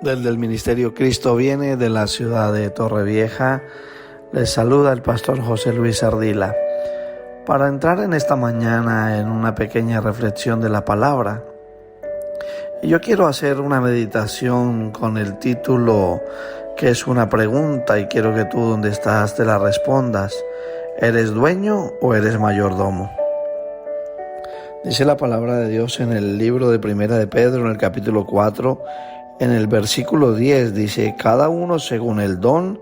Desde el Ministerio Cristo Viene de la ciudad de Torrevieja, les saluda el pastor José Luis Ardila. Para entrar en esta mañana en una pequeña reflexión de la palabra, yo quiero hacer una meditación con el título que es una pregunta y quiero que tú donde estás te la respondas. ¿Eres dueño o eres mayordomo? Dice la palabra de Dios en el libro de Primera de Pedro, en el capítulo 4, en el versículo 10, dice: cada uno según el don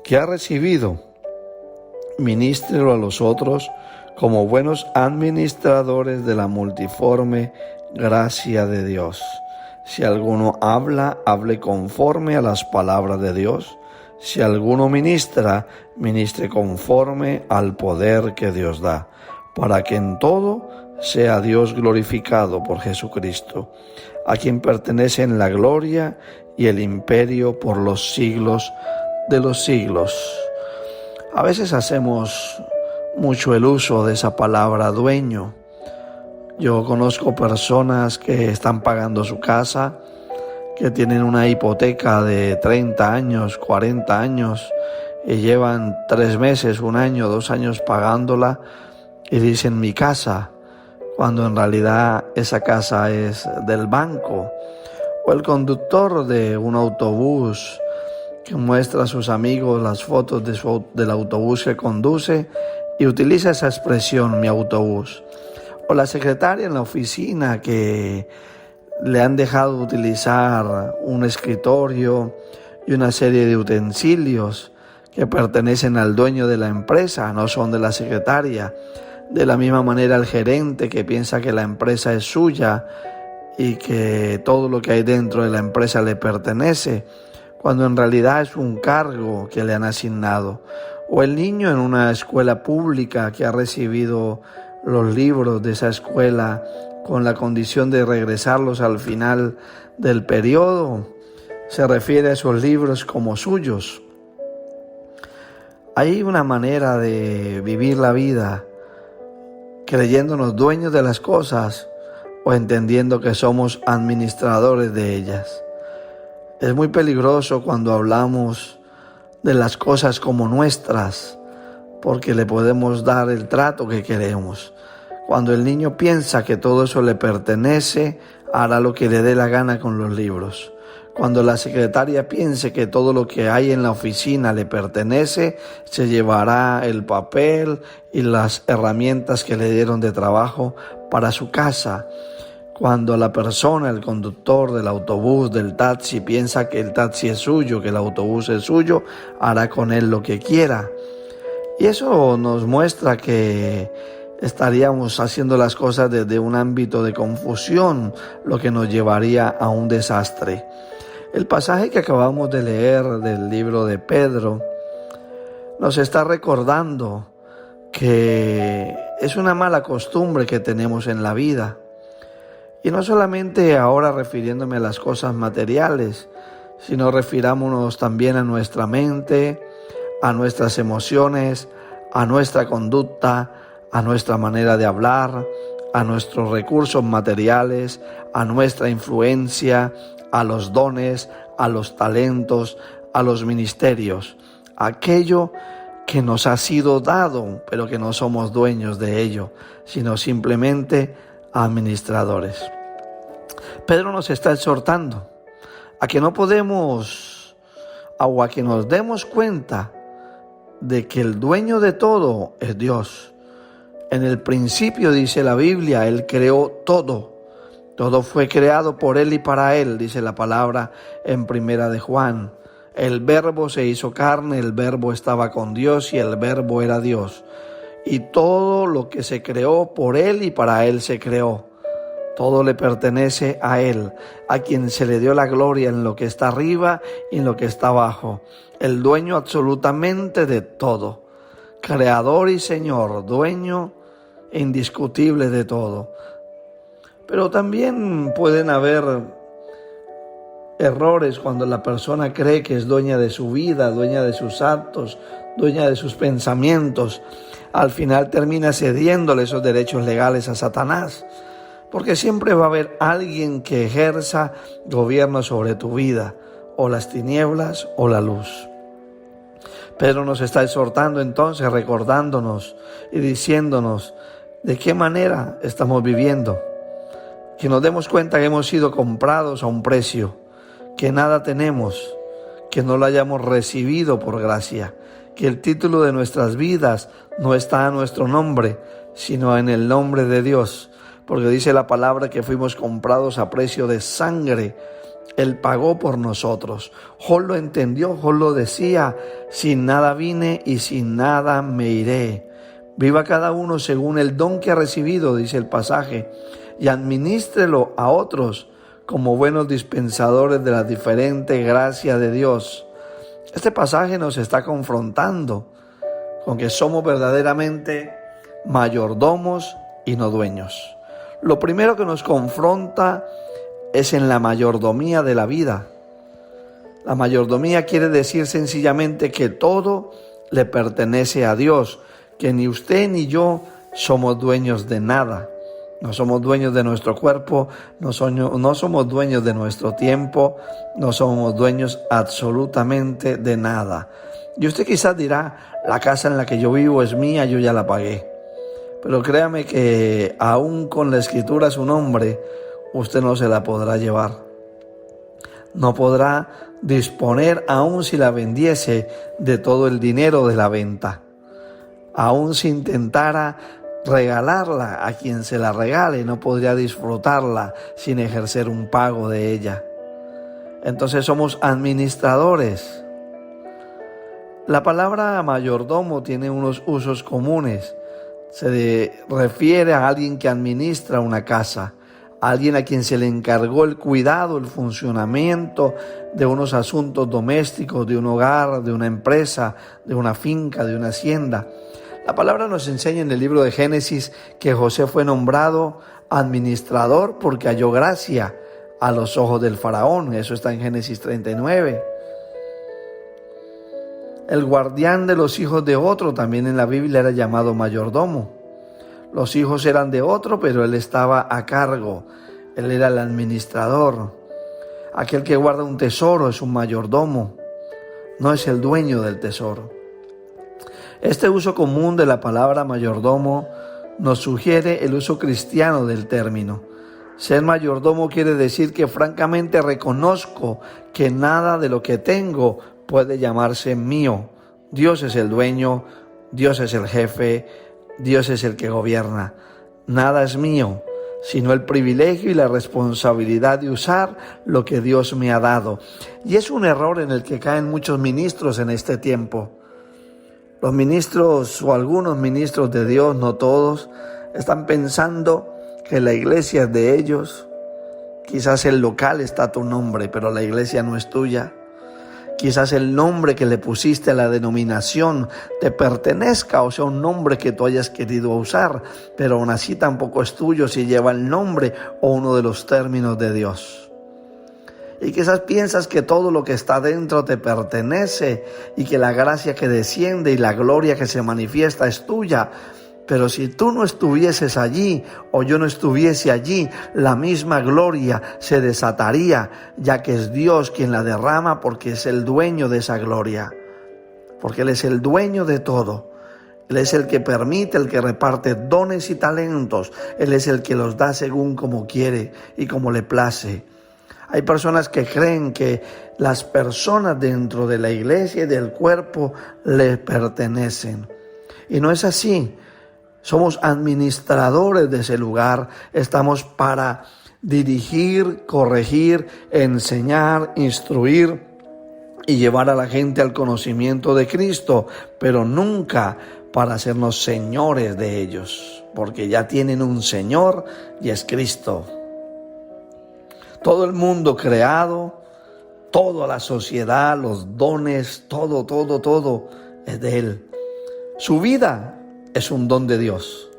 que ha recibido, ministrelo a los otros como buenos administradores de la multiforme gracia de Dios. Si alguno habla, hable conforme a las palabras de Dios. Si alguno ministra, ministre conforme al poder que Dios da, para que en todo sea Dios glorificado por Jesucristo, a quien pertenecen la gloria y el imperio por los siglos de los siglos. A veces hacemos mucho el uso de esa palabra dueño. Yo conozco personas que están pagando su casa, que tienen una hipoteca de 30 años, 40 años, y llevan 3 meses, 1 año, 2 años pagándola, y dicen mi casa, cuando en realidad esa casa es del banco. O el conductor de un autobús que muestra a sus amigos las fotos del autobús que conduce y utiliza esa expresión, mi autobús. O la secretaria en la oficina que le han dejado utilizar un escritorio y una serie de utensilios que pertenecen al dueño de la empresa, no son de la secretaria. De la misma manera el gerente que piensa que la empresa es suya y que todo lo que hay dentro de la empresa le pertenece, cuando en realidad es un cargo que le han asignado. O el niño en una escuela pública que ha recibido los libros de esa escuela con la condición de regresarlos al final del periodo, se refiere a esos libros como suyos. Hay una manera de vivir la vida creyéndonos dueños de las cosas o entendiendo que somos administradores de ellas. Es muy peligroso cuando hablamos de las cosas como nuestras, porque le podemos dar el trato que queremos. Cuando el niño piensa que todo eso le pertenece, hará lo que le dé la gana con los libros. Cuando la secretaria piense que todo lo que hay en la oficina le pertenece, se llevará el papel y las herramientas que le dieron de trabajo para su casa. Cuando la persona, el conductor del autobús, del taxi, piensa que el taxi es suyo, que el autobús es suyo, hará con él lo que quiera. Y eso nos muestra que estaríamos haciendo las cosas desde un ámbito de confusión, lo que nos llevaría a un desastre. El pasaje que acabamos de leer del libro de Pedro nos está recordando que es una mala costumbre que tenemos en la vida. Y no solamente ahora refiriéndome a las cosas materiales, sino refirámonos también a nuestra mente, a nuestras emociones, a nuestra conducta, a nuestra manera de hablar, a nuestros recursos materiales, a nuestra influencia, a los dones, a los talentos, a los ministerios, aquello que nos ha sido dado, pero que no somos dueños de ello, sino simplemente administradores. Pedro nos está exhortando a que no podemos, o a que nos demos cuenta de que el dueño de todo es Dios. En el principio, dice la Biblia, Él creó todo. Todo fue creado por Él y para Él, dice la palabra en Primera de Juan. El Verbo se hizo carne, el Verbo estaba con Dios y el Verbo era Dios. Y todo lo que se creó por Él y para Él se creó. Todo le pertenece a Él, a quien se le dio la gloria en lo que está arriba y en lo que está abajo. El dueño absolutamente de todo. Creador y Señor, dueño indiscutible de todo. Pero también pueden haber errores cuando la persona cree que es dueña de su vida, dueña de sus actos, dueña de sus pensamientos. Al final termina cediéndole esos derechos legales a Satanás. porque siempre va a haber alguien que ejerza gobierno sobre tu vida, o las tinieblas o la luz. Pedro nos está exhortando entonces, recordándonos y diciéndonos de qué manera estamos viviendo. Que nos demos cuenta que hemos sido comprados a un precio, que nada tenemos, que no lo hayamos recibido por gracia, que el título de nuestras vidas no está a nuestro nombre, sino en el nombre de Dios, porque dice la palabra que fuimos comprados a precio de sangre. Él pagó por nosotros. Job lo entendió, Job lo decía: sin nada vine y sin nada me iré. Viva cada uno según el don que ha recibido, dice el pasaje, y administrelo a otros como buenos dispensadores de la diferente gracia de Dios. Este pasaje nos está confrontando con que somos verdaderamente mayordomos y no dueños. Lo primero que nos confronta es en la mayordomía de la vida. La mayordomía quiere decir sencillamente que todo le pertenece a Dios, que ni usted ni yo somos dueños de nada. No somos dueños de nuestro cuerpo, no somos dueños de nuestro tiempo, no somos dueños absolutamente de nada. Y usted quizás dirá: la casa en la que yo vivo es mía, yo ya la pagué. Pero créame que aún con la escritura a su nombre, usted no se la podrá llevar. No podrá disponer, aun si la vendiese, de todo el dinero de la venta. Aun si intentara regalarla a quien se la regale, no podría disfrutarla sin ejercer un pago de ella. Entonces somos administradores. La palabra mayordomo tiene unos usos comunes. Se refiere a alguien que administra una casa, a alguien a quien se le encargó el cuidado, el funcionamiento de unos asuntos domésticos, de un hogar, de una empresa, de una finca, de una hacienda. La palabra nos enseña en el libro de Génesis que José fue nombrado administrador porque halló gracia a los ojos del faraón. Eso está en Génesis 39. El guardián de los hijos de otro también en la Biblia era llamado mayordomo. Los hijos eran de otro, pero él estaba a cargo. Él era el administrador. Aquel que guarda un tesoro es un mayordomo, no es el dueño del tesoro. Este uso común de la palabra mayordomo nos sugiere el uso cristiano del término. Ser mayordomo quiere decir que francamente reconozco que nada de lo que tengo puede llamarse mío. Dios es el dueño, Dios es el jefe, Dios es el que gobierna. Nada es mío, sino el privilegio y la responsabilidad de usar lo que Dios me ha dado. Y es un error en el que caen muchos ministros en este tiempo. Los ministros o algunos ministros de Dios, no todos, están pensando que la iglesia es de ellos. Quizás el local está a tu nombre, pero la iglesia no es tuya. Quizás el nombre que le pusiste a la denominación te pertenezca, o sea, un nombre que tú hayas querido usar, pero aún así tampoco es tuyo si lleva el nombre o uno de los términos de Dios. Y quizás piensas que todo lo que está dentro te pertenece y que la gracia que desciende y la gloria que se manifiesta es tuya. Pero si tú no estuvieses allí o yo no estuviese allí, la misma gloria se desataría, ya que es Dios quien la derrama porque es el dueño de esa gloria. Porque Él es el dueño de todo. Él es el que permite, el que reparte dones y talentos. Él es el que los da según como quiere y como le place. Hay personas que creen que las personas dentro de la iglesia y del cuerpo les pertenecen. Y no es así. Somos administradores de ese lugar. Estamos para dirigir, corregir, enseñar, instruir y llevar a la gente al conocimiento de Cristo, pero nunca para hacernos señores de ellos, porque ya tienen un Señor y es Cristo. Todo el mundo creado, toda la sociedad, los dones, todo es de Él. Su vida es un don de Dios.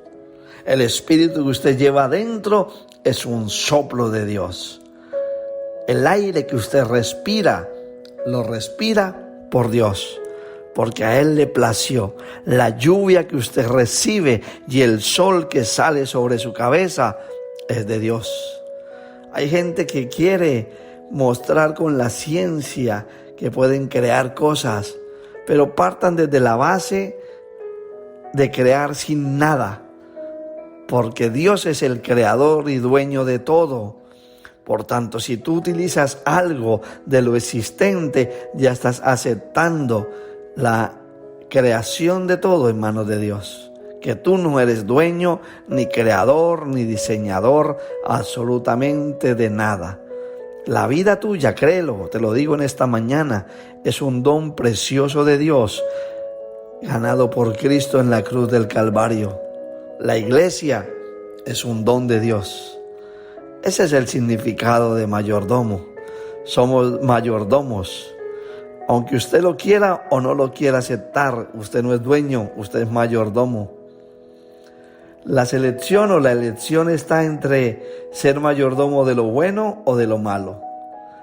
El espíritu que usted lleva adentro es un soplo de Dios. El aire que usted respira, lo respira por Dios, porque a Él le plació. La lluvia que usted recibe y el sol que sale sobre su cabeza es de Dios. Hay gente que quiere mostrar con la ciencia que pueden crear cosas, pero partan desde la base de crear sin nada, porque Dios es el creador y dueño de todo. Por tanto, si tú utilizas algo de lo existente, ya estás aceptando la creación de todo en manos de Dios. Que tú no eres dueño, ni creador, ni diseñador, absolutamente de nada. La vida tuya, créelo, te lo digo en esta mañana, es un don precioso de Dios, ganado por Cristo en la cruz del Calvario. La iglesia es un don de Dios. Ese es el significado de mayordomo. Somos mayordomos. Aunque usted lo quiera o no lo quiera aceptar, usted no es dueño, usted es mayordomo. La selección o la elección está entre ser mayordomo de lo bueno o de lo malo.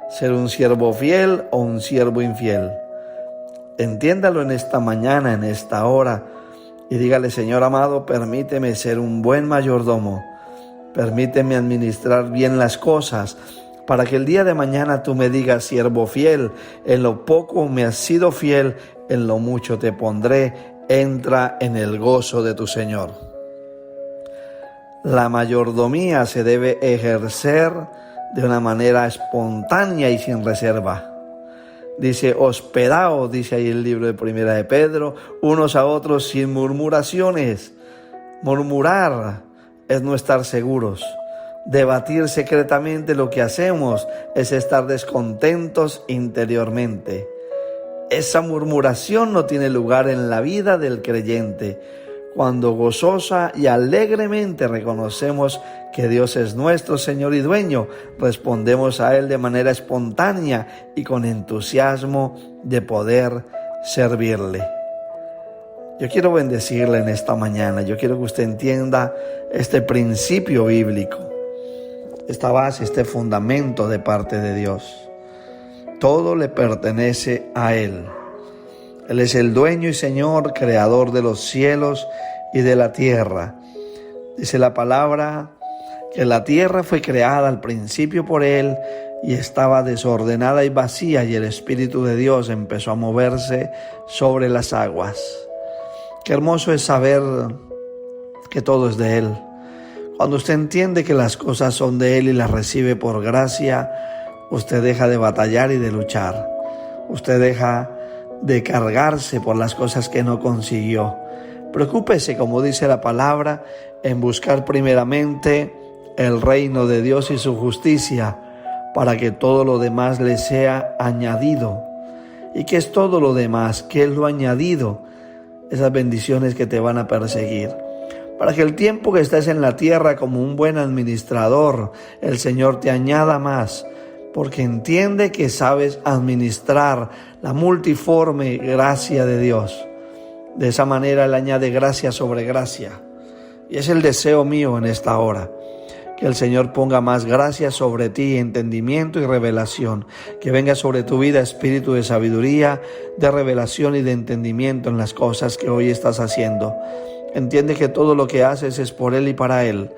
Ser un siervo fiel o un siervo infiel. Entiéndalo en esta mañana, en esta hora, y dígale: Señor amado, permíteme ser un buen mayordomo. Permíteme administrar bien las cosas, para que el día de mañana tú me digas: siervo fiel, en lo poco me has sido fiel, en lo mucho te pondré, entra en el gozo de tu Señor. La mayordomía se debe ejercer de una manera espontánea y sin reserva. Dice: hospedaos, dice ahí el libro de Primera de Pedro, unos a otros sin murmuraciones. Murmurar es no estar seguros. Debatir secretamente lo que hacemos es estar descontentos interiormente. Esa murmuración no tiene lugar en la vida del creyente. Cuando gozosa y alegremente reconocemos que Dios es nuestro Señor y dueño, respondemos a Él de manera espontánea y con entusiasmo de poder servirle. Yo quiero bendecirle en esta mañana. Yo quiero que usted entienda este principio bíblico, esta base, este fundamento de parte de Dios. Todo le pertenece a Él. Él es el dueño y Señor, creador de los cielos y de la tierra. Dice la palabra que la tierra fue creada al principio por Él y estaba desordenada y vacía, y el Espíritu de Dios empezó a moverse sobre las aguas. Qué hermoso es saber que todo es de Él. Cuando usted entiende que las cosas son de Él y las recibe por gracia, usted deja de batallar y de luchar. Usted deja de cargarse por las cosas que no consiguió. Preocúpese, como dice la palabra, en buscar primeramente el reino de Dios y su justicia, para que todo lo demás le sea añadido. ¿Y qué es todo lo demás? ¿Qué es lo añadido? Esas bendiciones que te van a perseguir. Para que el tiempo que estés en la tierra como un buen administrador, el Señor te añada más, porque entiende que sabes administrar la multiforme gracia de Dios. De esa manera Él añade gracia sobre gracia. Y es el deseo mío en esta hora, que el Señor ponga más gracia sobre ti, entendimiento y revelación. Que venga sobre tu vida espíritu de sabiduría, de revelación y de entendimiento en las cosas que hoy estás haciendo. Entiende que todo lo que haces es por Él y para Él.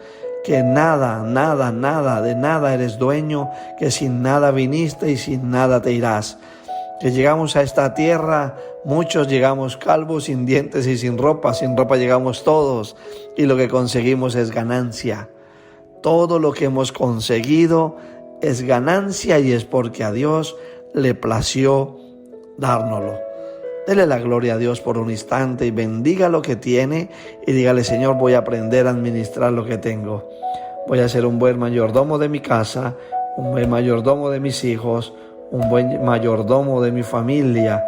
Que nada, de nada eres dueño, que sin nada viniste y sin nada te irás. Que llegamos a esta tierra, muchos llegamos calvos, sin dientes y sin ropa llegamos todos, y lo que conseguimos es ganancia. Todo lo que hemos conseguido es ganancia y es porque a Dios le plació dárnoslo. Dele la gloria a Dios por un instante y bendiga lo que tiene y dígale: Señor, voy a aprender a administrar lo que tengo. Voy a ser un buen mayordomo de mi casa, un buen mayordomo de mis hijos, un buen mayordomo de mi familia.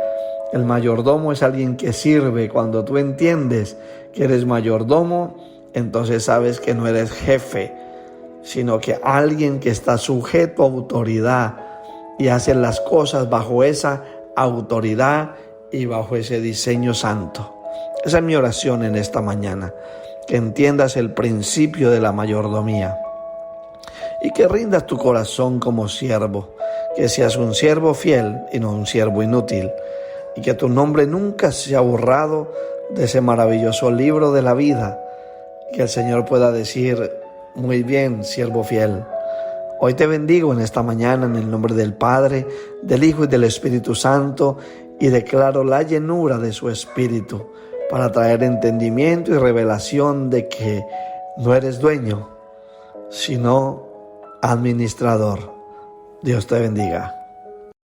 El mayordomo es alguien que sirve. Cuando tú entiendes que eres mayordomo, entonces sabes que no eres jefe, sino que alguien que está sujeto a autoridad y hace las cosas bajo esa autoridad y bajo ese diseño santo. Esa es mi oración en esta mañana, que entiendas el principio de la mayordomía y que rindas tu corazón como siervo, que seas un siervo fiel y no un siervo inútil, y que tu nombre nunca sea borrado de ese maravilloso libro de la vida, que el Señor pueda decir: Muy bien, siervo fiel. Hoy te bendigo en esta mañana en el nombre del Padre, del Hijo y del Espíritu Santo, y declaro la llenura de su Espíritu para traer entendimiento y revelación de que no eres dueño, sino administrador. Dios te bendiga.